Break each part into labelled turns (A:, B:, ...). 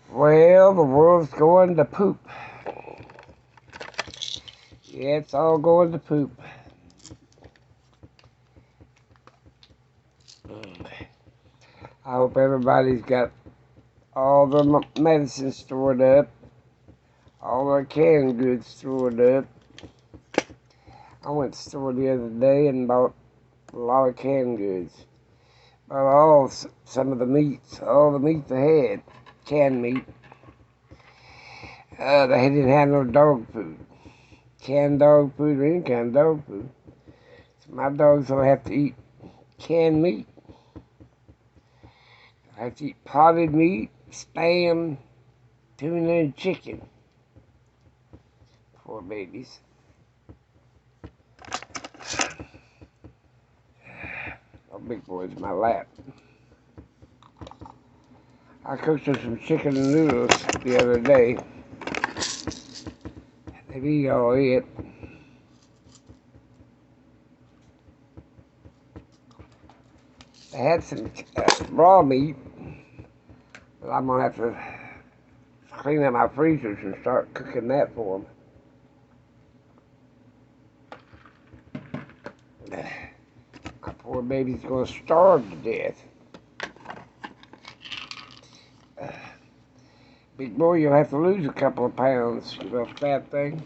A: Well, the world's going to poop. Yeah, it's all going to poop. I hope everybody's got all the medicine stored up, all their canned goods stored up. I went to the store the other day and bought a lot of canned goods. Bought some of the meats, all the meat they had, canned meat. They didn't have no dog food. Canned dog food or any kind of dog food. So my dogs don't have to eat canned meat. I have to eat potted meat, spam, tuna, and chicken. Poor babies. Oh, big boy's in my lap. I cooked them some chicken and noodles the other day. They've eaten all it. They had some raw meat, but I'm going to have to clean out my freezers and start cooking that for them. My poor baby's going to starve to death. Big boy, you'll have to lose a couple of pounds, you little fat thing.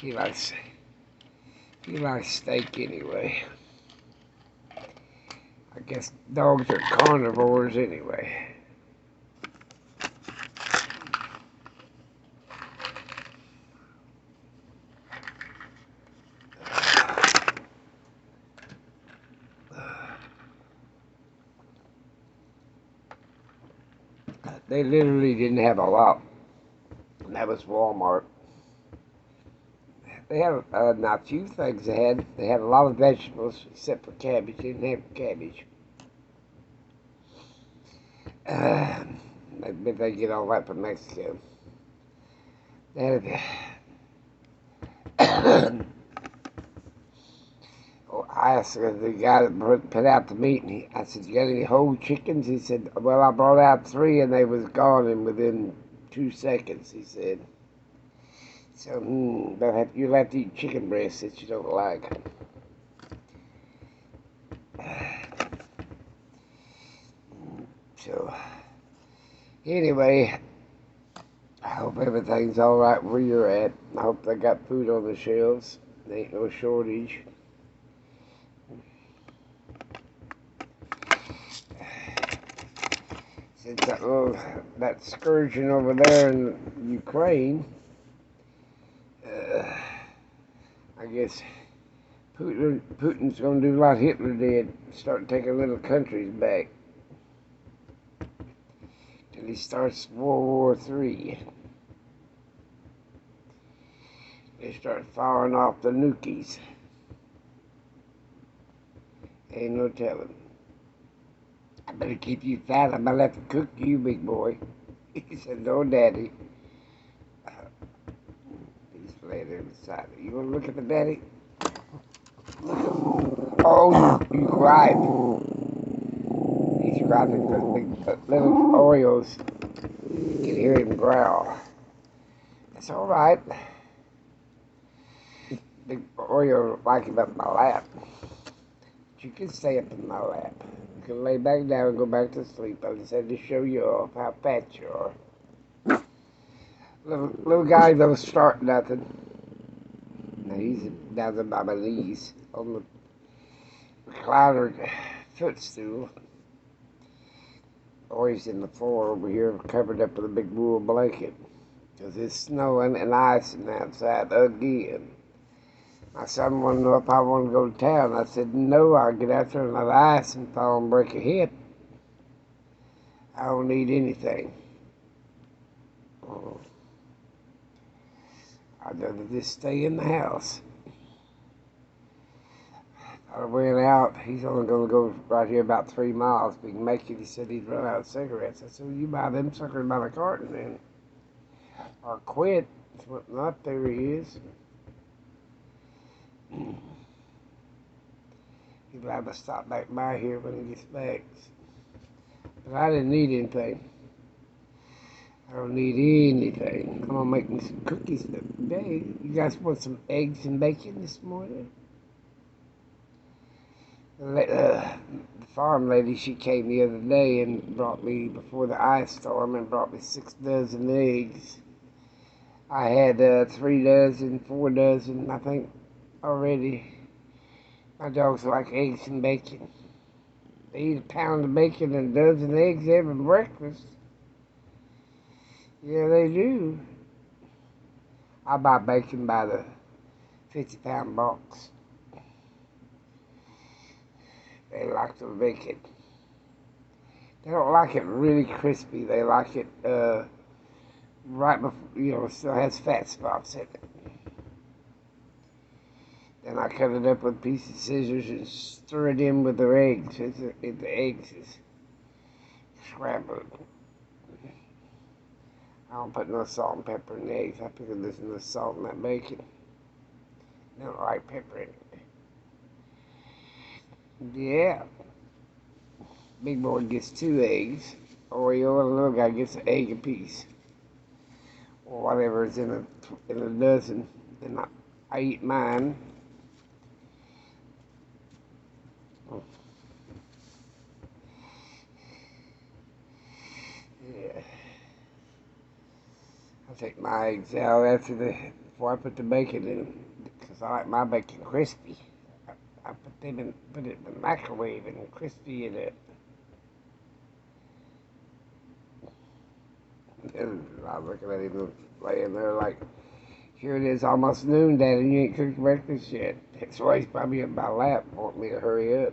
A: He likes steak anyway. I guess dogs are carnivores anyway. They literally didn't have a lot. And that was Walmart. They had not a few things they had. They had a lot of vegetables except for cabbage. They didn't have cabbage. I bet they get all that from Mexico. They had I asked the guy that put out the meat, and I said, "You got any whole chickens?" He said, "Well, I brought out 3, and they was gone in within 2 seconds." He said, "So, you'll have to eat chicken breasts that you don't like." So, anyway, I hope everything's all right where you're at. I hope they got food on the shelves. There ain't no shortage. Since that scourging over there in Ukraine, I guess Putin's going to do like Hitler did, start taking little countries back till he starts World War III. They start firing off the nukies. Ain't no telling. I better keep you fat. I'm gonna have to cook you, big boy. He said, "No, Daddy." He's laying there beside it. You wanna look at the daddy? Oh, you cried. He's growling because big little Oreos. You can hear him growl. It's all right. Big Oreo like him up in my lap. But you can stay up in my lap. You can lay back down and go back to sleep. I just had to show you off how fat you are. Little guy don't start nothing. Now he's down there by my knees on the recliner footstool. Or he's in the floor over here covered up with a big wool blanket. Because it's snowing and icing outside again. My son wanted to know if I wanted to go to town. I said, no, I'll get out there and let ice and fall and break a hip. I don't need anything. I'd rather just stay in the house. I went out. He's only going to go right here about 3 miles. If he can make it, he said he'd run out of cigarettes. I said, well, you buy them suckers by the carton then. Or quit. That's what my theory is. He'll have to stop back by here when he gets back. But I didn't need anything. I don't need anything. I'm gonna make me some cookies today. You guys want some eggs and bacon this morning? The farm lady, she came the other day and brought me, before the ice storm, and brought me 6 dozen eggs. I had 3 dozen, 4 dozen, I think, already. My dogs like eggs and bacon. They eat a pound of bacon and a dozen eggs every breakfast. Yeah, they do. I buy bacon by the 50-pound box. They like the bacon. They don't like it really crispy. They like it right before, it still has fat spots in it. Then I cut it up with a piece of scissors and stir it in with the eggs. The eggs is scrambled. I don't put no salt and pepper in the eggs. I figure there's no salt in that bacon. I don't like pepper in it. Yeah. Big boy gets 2 eggs. Oreo, and the little guy gets an egg apiece. Or whatever is in a dozen. And I eat mine. Yeah. I take my eggs out before I put the bacon in, because I like my bacon crispy. I put it in the microwave and crispy in it. And I was looking at him laying there like, here it is, almost noon, Daddy, and you ain't cooked breakfast yet. That's why he's probably in my lap, wanting me to hurry up.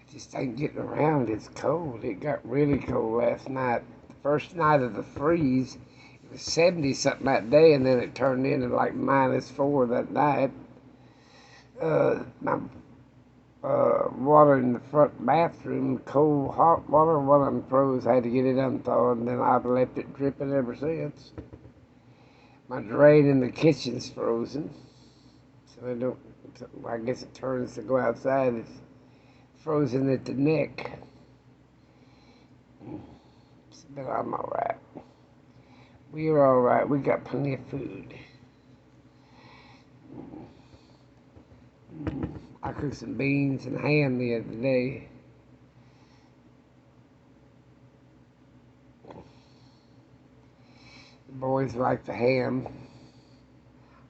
A: I just ain't getting around. It's cold. It got really cold last night. The first night of the freeze, it was 70-something that day, and then it turned into like -4 that night. My water in the front bathroom, cold, hot water, one of them froze. I had to get it unthawed, and then I've left it dripping ever since. My drain in the kitchen's frozen, so I guess it turns to go outside. It's frozen at the neck. But I'm alright. We're alright. We got plenty of food. I cooked some beans and ham the other day. The boys like the ham.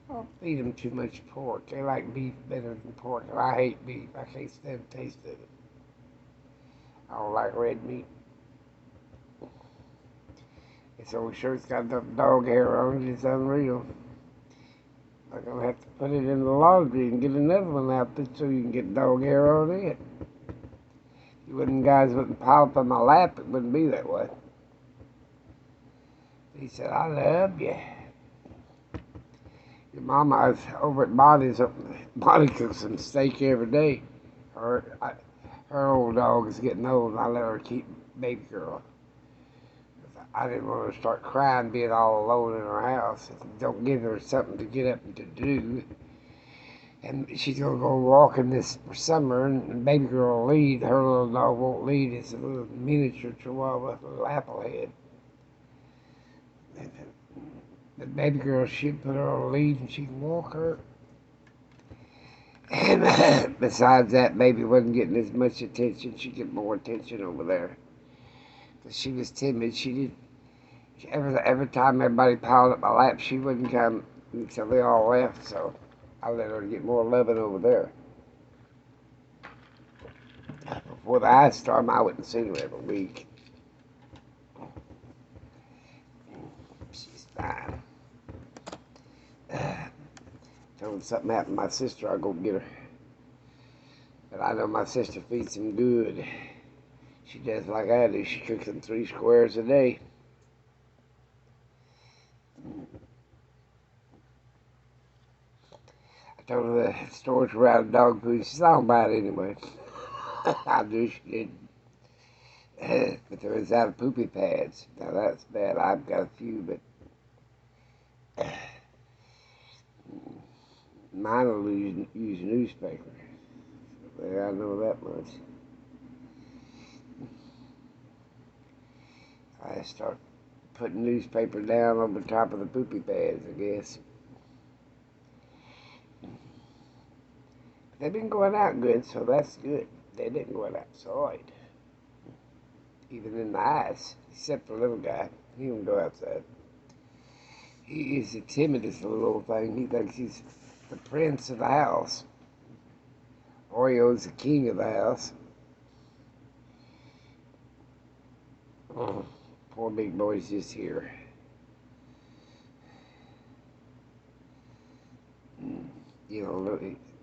A: I don't feed them too much pork. They like beef better than pork, and I hate beef. I can't stand the taste of it. I don't like red meat. This old shirt's got enough dog hair on it, it's unreal. I'm gonna have to put it in the laundry and get another one out there so you can get dog hair on it. If guys wouldn't pile up on my lap, it wouldn't be that way. He said, I love you. Your mama is over at Bonnie's. Bonnie cooks some steak every day. Her old dog is getting old, and I let her keep baby girl. I didn't want her to start crying being all alone in her house. Don't give her something to get up and to do. And she's going to go walking this summer, and baby girl will lead. Her little dog won't lead. It's a little miniature chihuahua, a little applehead. The baby girl, she'll put her on a lead and she can walk her. And besides that, baby wasn't getting as much attention. She'd get more attention over there. But she was timid. Every time everybody piled up my lap, she wouldn't come until they all left. So I let her get more loving over there. Before the ice storm, I wouldn't see her every week. She's fine. Told something happened to my sister, I'll go get her. But I know my sister feeds him good. She does like I do. She cooks them 3 squares a day. I told her the store's around dog food. She said, I don't buy it anyway. I knew she didn't. But there was out of poopy pads. Now that's bad. I've got a few, but mine will use newspaper. Yeah, I know that much. I start putting newspaper down over top of the poopy pads, I guess. They've been going out good, so that's good. They didn't go outside, even in the ice, except the little guy. He don't go outside. He is the timidest little old thing. He thinks he's the prince of the house. Oreo's the king of the house. Oh, poor big boy's just here. You know,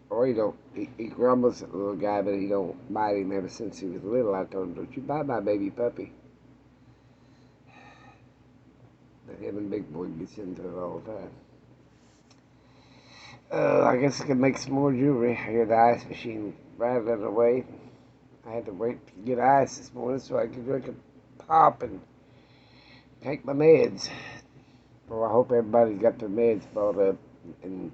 A: Oreo he grumbles at the little guy, but he don't bite him ever since he was little. I told him, don't you bite my baby puppy. But him and big boy gets into it all the time. I guess I could make some more jewelry. I hear the ice machine rattling away. I had to wait to get ice this morning so I could drink a pop and take my meds. Well, I hope everybody's got their meds bought up, and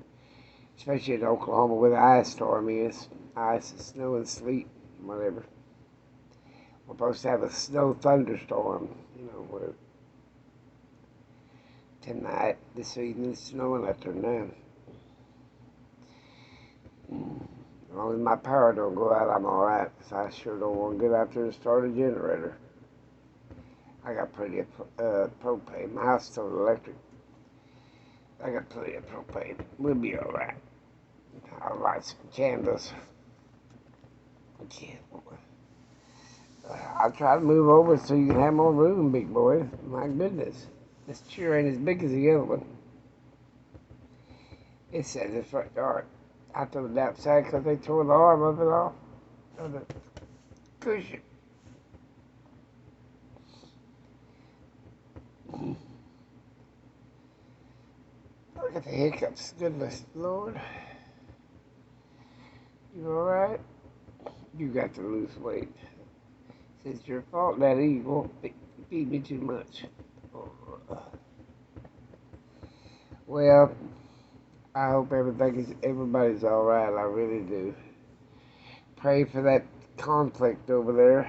A: especially in Oklahoma where the ice storm is. Ice and snow and sleet, whatever. We're supposed to have a snow thunderstorm, where tonight, this evening, it's snowing out there now. As long as my power don't go out, I'm alright, because I sure don't want to get out there and start a generator. I got plenty of propane. My house is total electric. I got plenty of propane. We'll be alright. I'll light some candles. I'll try to move over so you can have more room, big boy. My goodness. This chair ain't as big as the other one. It says it's front yard. I threw it outside because they tore the arm of it off. Of the cushion. Look at the hiccups. Goodness Lord. You alright? You got to lose weight. It's your fault, Daddy. You won't feed me too much. Well, I hope everybody's alright. I really do. Pray for that conflict over there.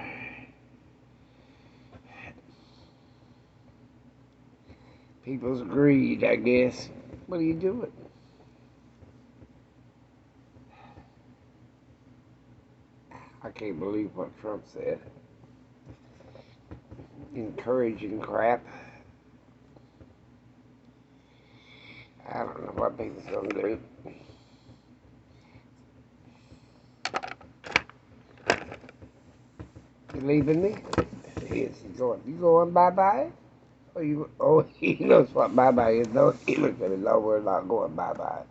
A: People's greed, I guess. What are you doing? I can't believe what Trump said. Encouraging crap. I don't know what people's gonna do. You leaving me? Yes, you going bye-bye? He knows what bye-bye is. No, he looked at me. No, we're not going bye-bye.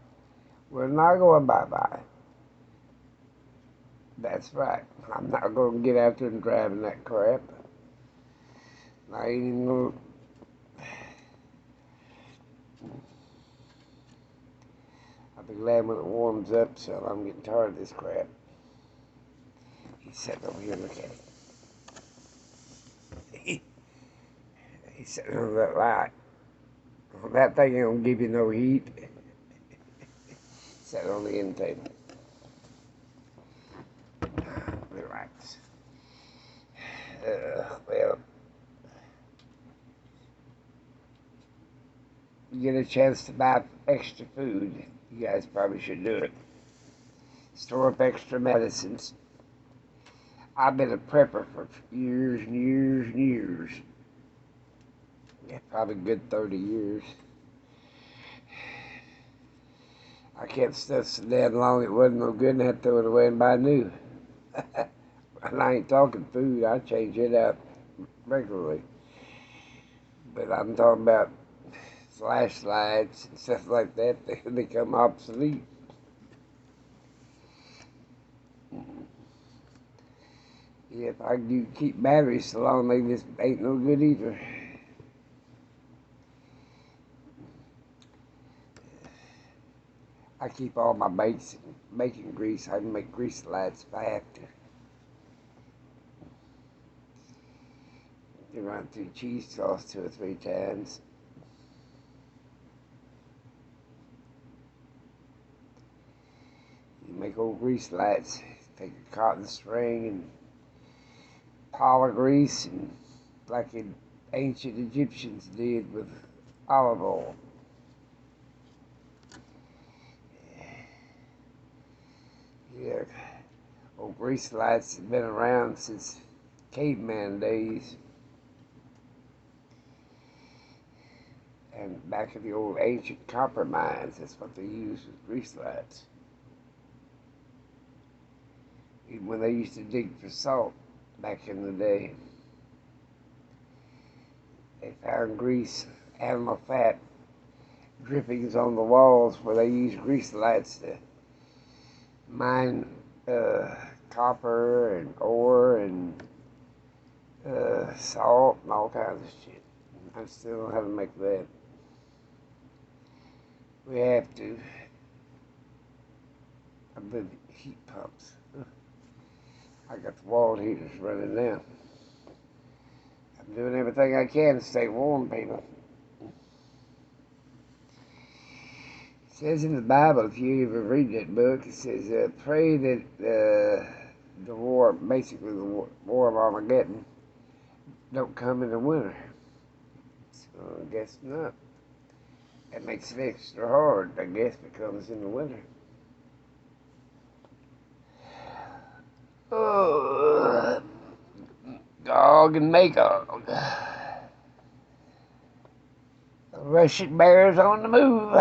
A: We're not going bye-bye. That's right. I'm not going to get out there and drive in that crap. I ain't even going to... I'll be glad when it warms up, so I'm getting tired of this crap. He's sitting over here, look at it. He's sitting on that light. That thing ain't going to give you no heat. Sitting on the end table. Relax. Well, you get a chance to buy extra food, you guys probably should do it. Store up extra medicines. I've been a prepper for years and years and years. Yeah, probably a good 30 years. I kept stuff so damn long it wasn't no good and I had to throw it away and buy new. And I ain't talking food, I change it out regularly. But I'm talking about flashlights and stuff like that, they become obsolete. Yeah, if I do keep batteries so long, they just ain't no good either. I keep all my bacon grease. I can make grease lights if I have to. You run through cheese sauce 2 or 3 times. You make old grease lights. Take a cotton string and power grease and like in ancient Egyptians did with olive oil. Yeah, old grease lights have been around since caveman days. And back in the old ancient copper mines, that's what they used with grease lights. Even when they used to dig for salt back in the day, they found grease, animal fat drippings on the walls where they used grease lights to mine copper and ore and salt and all kinds of shit. I still don't know how to make that. We have to. I built heat pumps. I got the wall heaters running now. I'm doing everything I can to stay warm, people. It says in the Bible, if you ever read that book, it says, pray that the war, basically the war of Armageddon, don't come in the winter. So I guess not. That makes it extra hard, I guess, if it comes in the winter. Oh, Gog and Magog. The Russian bear's on the move.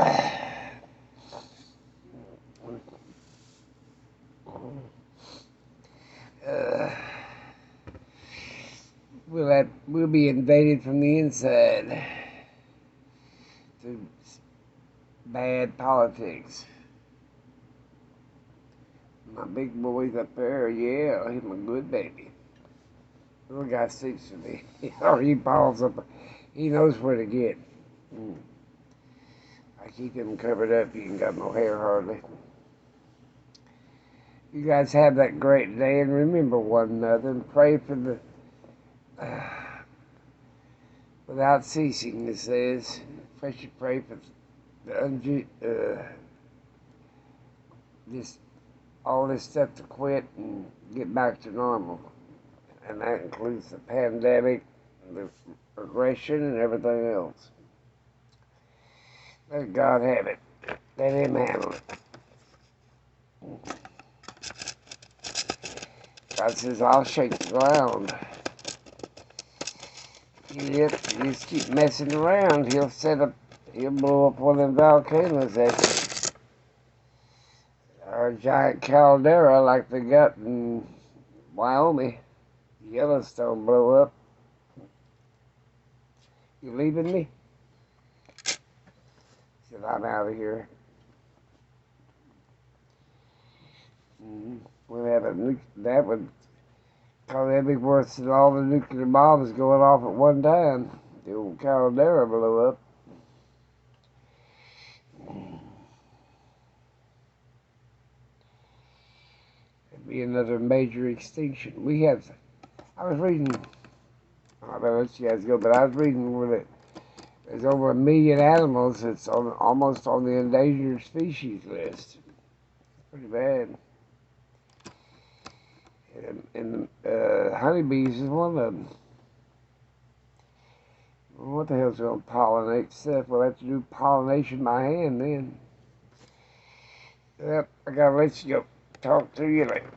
A: We'll be invaded from the inside through bad politics. My big boy's up there, yeah, he's my good baby. Little guy sleeps with me. Or he balls up. He knows where to get. I keep him covered up. He ain't got no hair hardly. You guys have that great day and remember one another and pray for the without ceasing, it says. Especially pray for all this stuff to quit and get back to normal. And that includes the pandemic, the aggression, and everything else. Let God have it. Let Him handle it. God says, I'll shake the ground. You just keep messing around, He'll blow up one of them volcanoes or a giant caldera like they got in Wyoming. Yellowstone blow up. You leaving me? Said, I'm out of here. We'll have that would probably be worse than all the nuclear bombs going off at one time. The old caldera blew up. It'd be another major extinction. I was reading, I don't know let you guys go, but I was reading where there's over 1 million animals that's almost on the endangered species list. Pretty bad. And honeybees is one of them. What the hell's going to pollinate stuff? We'll have to do pollination by hand then. Yep, I gotta let you go. Talk to you later.